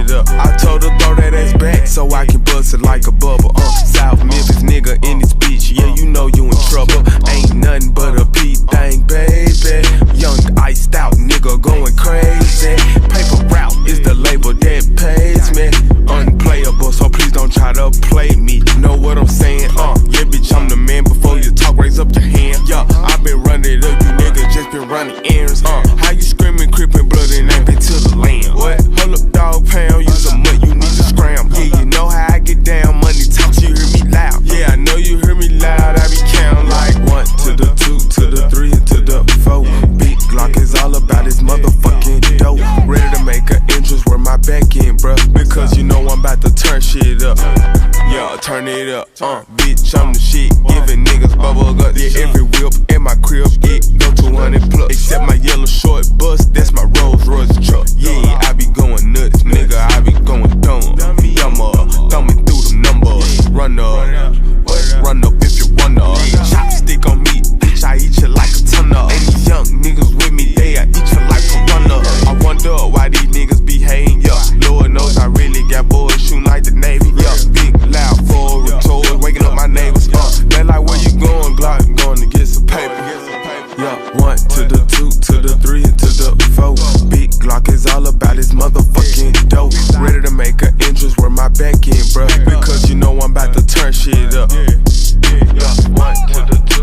it up. I told her throw that ass back so I can bust it like a bubble. South Memphis nigga in this bitch, yeah, you know you in trouble. Ain't nothing but a P thing, baby. Young iced out nigga going crazy. Paper route is the label that pays me. Unplayable, so please don't try to play me. Know what I'm saying? Yeah, bitch, I'm the man. Before you talk, raise up your hand. Yeah, I been running it up, you niggas just been running errands. How you screaming, creeping, blood and ain't been to the land? What? Hold up, dog pound, you some mud, you need to scram. Yeah, you know how I get down, money talks, you hear me loud. Yeah, I know you hear me loud, I be counting like 1 to the 2 to the 3 to the 4. Big Glock is all about his motherfucking dope. Ready to make an entrance where my back in, bruh, because you know I'm about to turn shit up. Yeah, turn it up, bitch, I'm the shit. Giving niggas bubble guts, yeah, every whip in my crib, it go 200 plus. Except my yellow short bus, that's my Rolls Royce truck. Yeah, I be going nuts, nigga, I be going dumb. Thumbing through them numbers. Run up if you run up. Chopstick on me, bitch, I eat you like a ton of. And these young niggas with me, they I eat you like a runner. I wonder why these niggas be hating, yeah. Lord knows I really got boys shooting like the Navy, yeah. Big, loud, full toys, waking up my neighbors, They like, where you going, Glock? Going to get some paper. Yeah, 1 to the 2 to the 3 to the 4. Big Glock is all about his motherfucking dope. Ready to make an entrance where my back in, bruh, because you know I'm about to turn shit up. Yeah, 1 to the 2.